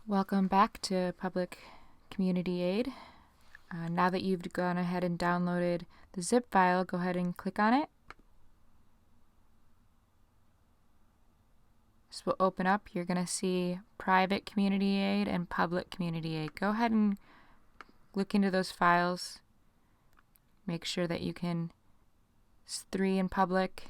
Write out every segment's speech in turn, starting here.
Welcome back to Public Community Aid. Now that you've gone ahead and downloaded the zip file, go ahead and click on it. This will open up. You're going to see Private Community Aid and Public Community Aid. Go ahead and look into those files. Make sure that you can, it's 3 in public.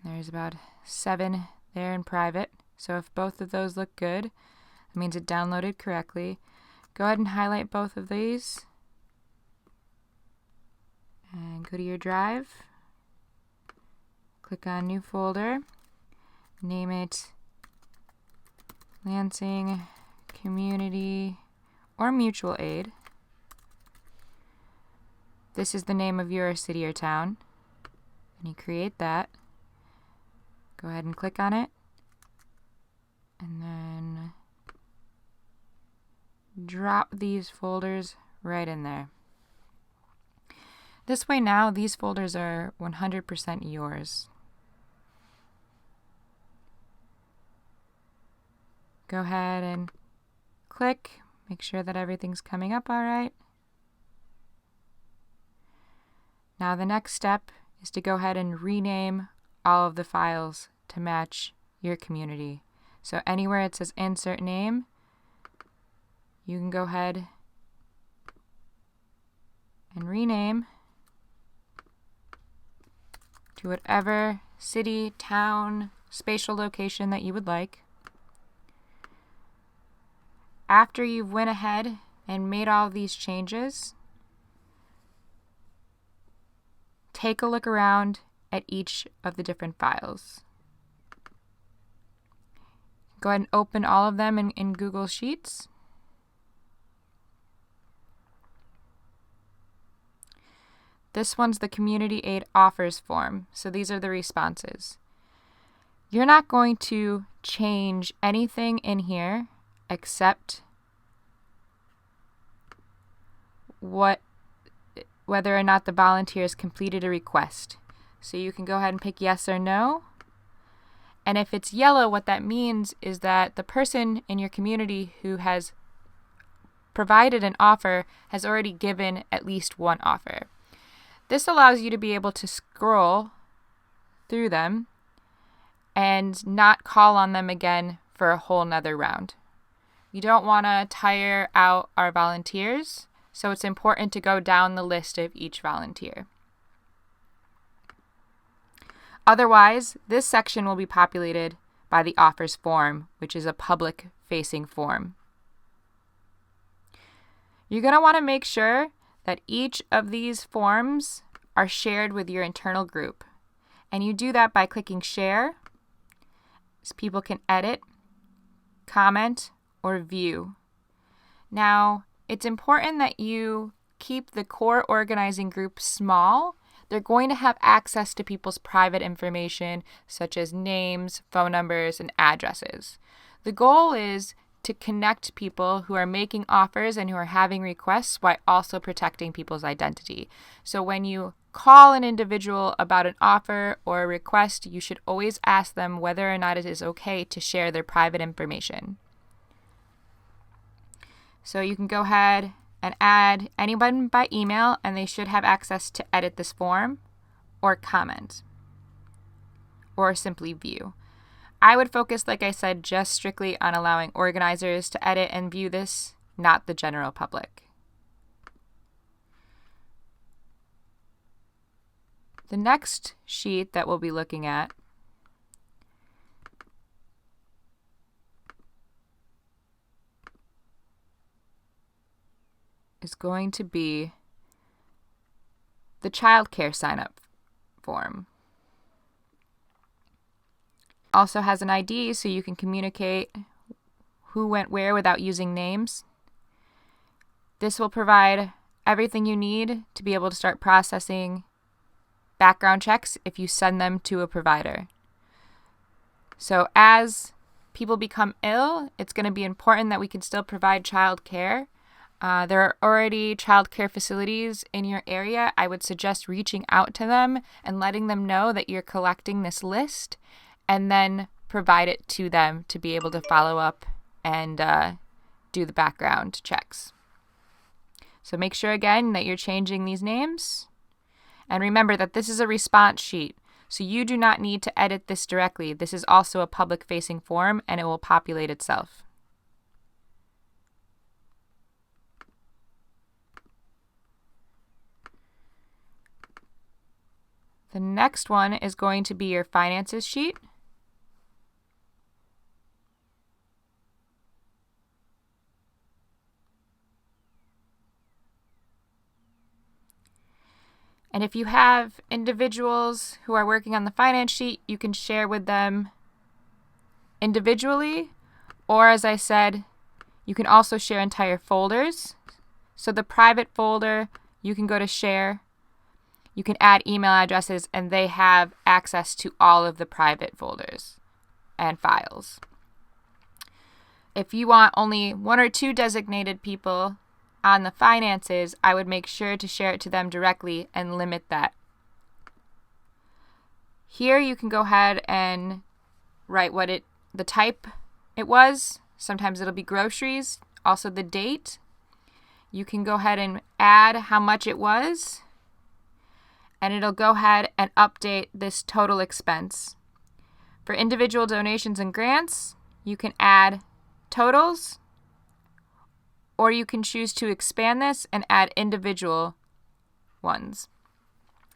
And there's about 7 there in private. So if both of those look good, that means it downloaded correctly. Go ahead and highlight both of these and go to your drive. Click on New Folder. Name it Lansing Community or Mutual Aid. This is the name of your city or town. And you create that. Go ahead and click on it. And then drop these folders right in there. This way now, these folders are 100% yours. Go ahead and click. Make sure that everything's coming up all right. Now the next step is to go ahead and rename all of the files to match your community. So anywhere it says insert name, you can go ahead and rename to whatever city, town, spatial location that you would like. After you've went ahead and made all of these changes, take a look around at each of the different files. Go ahead and open all of them in Google Sheets. This one's the Community Aid Offers form, so these are the responses. You're not going to change anything in here except whether or not the volunteers completed a request. So you can go ahead and pick yes or no. And if it's yellow, what that means is that the person in your community who has provided an offer has already given at least one offer. This allows you to be able to scroll through them and not call on them again for a whole nother round. You don't want to tire out our volunteers, so it's important to go down the list of each volunteer. Otherwise, this section will be populated by the offers form, which is a public-facing form. You're going to want to make sure that each of these forms are shared with your internal group. And you do that by clicking share, so people can edit, comment, or view. Now, it's important that you keep the core organizing group small. They're going to have access to people's private information, such as names, phone numbers, and addresses. The goal is to connect people who are making offers and who are having requests while also protecting people's identity. So when you call an individual about an offer or a request, you should always ask them whether or not it is okay to share their private information. So you can go ahead and add anyone by email, and they should have access to edit this form or comment or simply view. I would focus, like I said, just strictly on allowing organizers to edit and view this, not the general public. The next sheet that we'll be looking at is going to be the Childcare sign-up form. Also has an ID, so you can communicate who went where without using names. This will provide everything you need to be able to start processing background checks if you send them to a provider. So as people become ill, it's going to be important that we can still provide child care. There are already child care facilities in your area. I would suggest reaching out to them and letting them know that you're collecting this list, and then provide it to them to be able to follow up and do the background checks. So make sure again that you're changing these names. And remember that this is a response sheet, so you do not need to edit this directly. This is also a public-facing form, and it will populate itself. The next one is going to be your finances sheet. And if you have individuals who are working on the finance sheet, you can share with them individually, or as I said, you can also share entire folders. So the private folder, you can go to share, you can add email addresses, and they have access to all of the private folders and files. If you want only 1 or 2 designated people on the finances, I would make sure to share it to them directly and limit that. Here you can go ahead and write the type it was. Sometimes it'll be groceries, also the date. You can go ahead and add how much it was, and it'll go ahead and update this total expense. For individual donations and grants, you can add totals, or you can choose to expand this and add individual ones.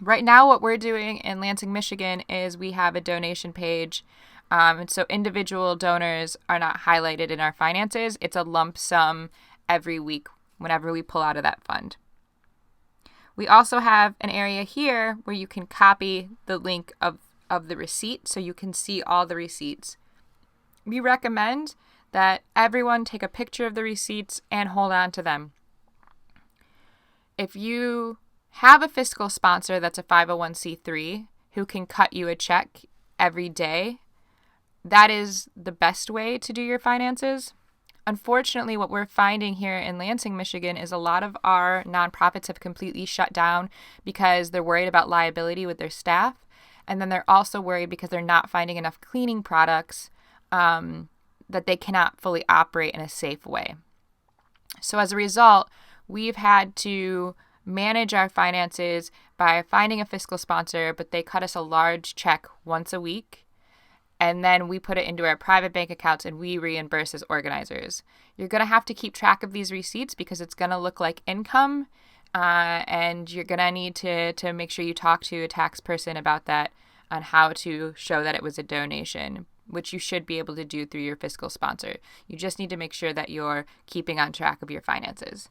Right now, what we're doing in Lansing, Michigan is we have a donation page. And so individual donors are not highlighted in our finances. It's a lump sum every week whenever we pull out of that fund. We also have an area here where you can copy the link of the receipt so you can see all the receipts. We recommend that everyone take a picture of the receipts and hold on to them. If you have a fiscal sponsor that's a 501c3 who can cut you a check every day, that is the best way to do your finances. Unfortunately, what we're finding here in Lansing, Michigan is a lot of our nonprofits have completely shut down because they're worried about liability with their staff. And then they're also worried because they're not finding enough cleaning products that they cannot fully operate in a safe way. So as a result, we've had to manage our finances by finding a fiscal sponsor, but they cut us a large check once a week. And then we put it into our private bank accounts and we reimburse as organizers. You're going to have to keep track of these receipts because it's going to look like income. And you're going to need to make sure you talk to a tax person about that on how to show that it was a donation, which you should be able to do through your fiscal sponsor. You just need to make sure that you're keeping on track of your finances.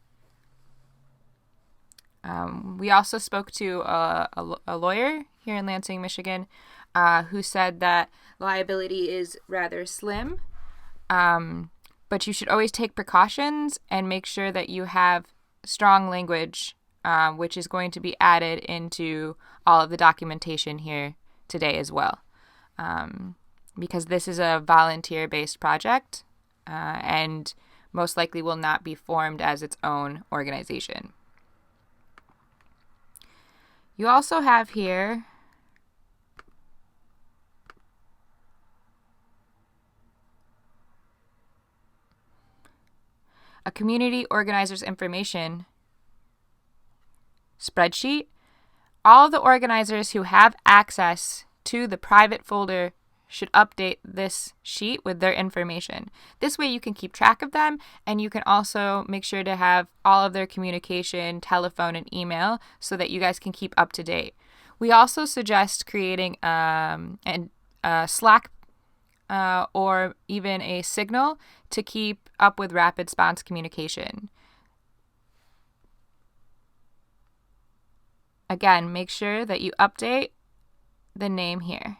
We also spoke to a lawyer here in Lansing, Michigan, who said that liability is rather slim, but you should always take precautions and make sure that you have strong language, which is going to be added into all of the documentation here today as well, because this is a volunteer-based project and most likely will not be formed as its own organization. You also have here a community organizers information spreadsheet. All the organizers who have access to the private folder should update this sheet with their information. This way you can keep track of them, and you can also make sure to have all of their communication, telephone, and email so that you guys can keep up to date. We also suggest creating a Slack or even a Signal to keep up with rapid response communication. Again, make sure that you update the name here.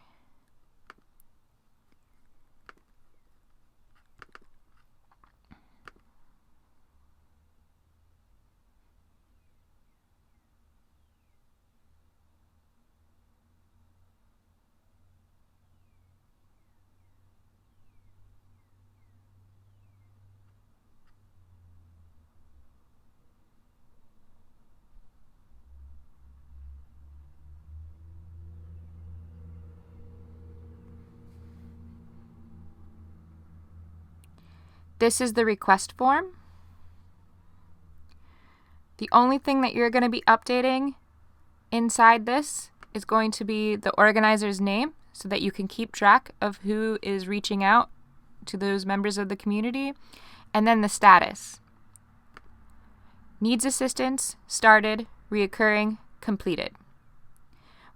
This is the request form. The only thing that you're going to be updating inside this is going to be the organizer's name so that you can keep track of who is reaching out to those members of the community, and then the status. Needs assistance, started, reoccurring, completed.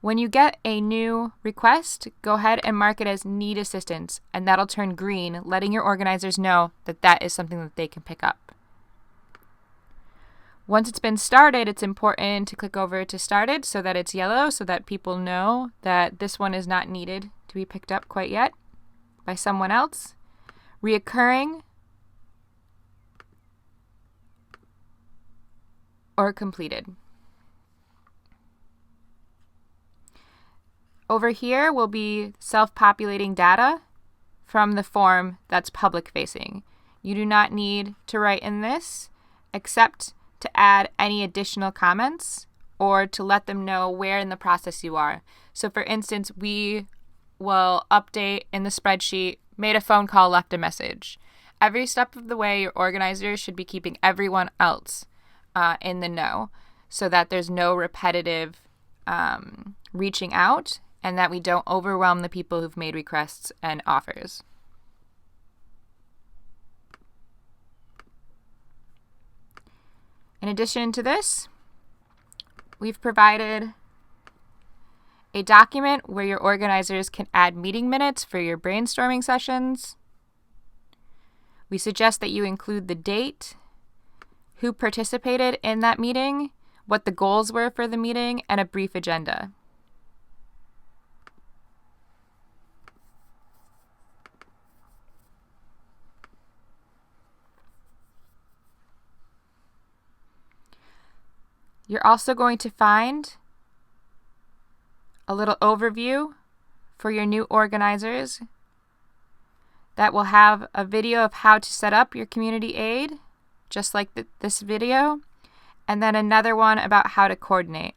When you get a new request, go ahead and mark it as need assistance, and that'll turn green, letting your organizers know that that is something that they can pick up. Once it's been started, it's important to click over to started so that it's yellow, so that people know that this one is not needed to be picked up quite yet by someone else. Reoccurring or completed. Over here will be self-populating data from the form that's public-facing. You do not need to write in this except to add any additional comments or to let them know where in the process you are. So for instance, we will update in the spreadsheet, made a phone call, left a message. Every step of the way, your organizers should be keeping everyone else in the know so that there's no repetitive reaching out, and that we don't overwhelm the people who've made requests and offers. In addition to this, we've provided a document where your organizers can add meeting minutes for your brainstorming sessions. We suggest that you include the date, who participated in that meeting, what the goals were for the meeting, and a brief agenda. You're also going to find a little overview for your new organizers that will have a video of how to set up your community aid, just like this video, and then another one about how to coordinate.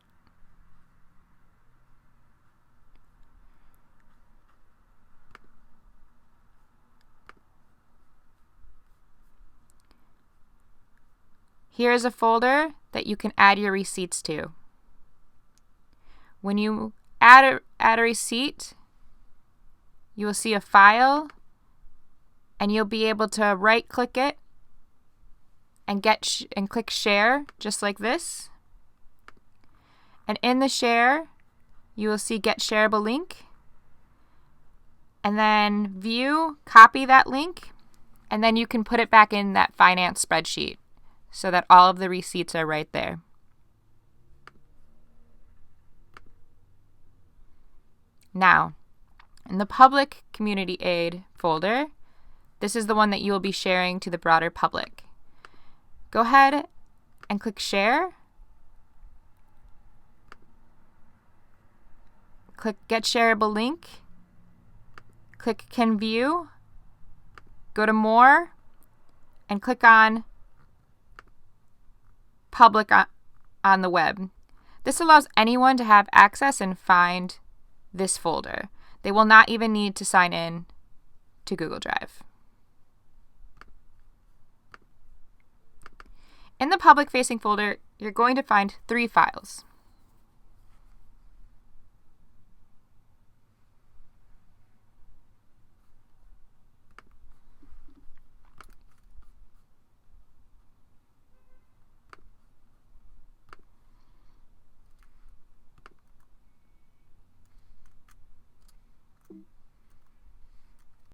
Here is a folder that you can add your receipts to. When you add a receipt, you will see a file, and you'll be able to right-click it and click share, just like this. And in the share, you will see get shareable link, and then view, copy that link, and then you can put it back in that finance spreadsheet so that all of the receipts are right there. Now, in the public community aid folder, this is the one that you will be sharing to the broader public. Go ahead and click share. Click get shareable link. Click can view. Go to more and click on public on the web. This allows anyone to have access and find this folder. They will not even need to sign in to Google Drive. In the public-facing folder, you're going to find 3 files.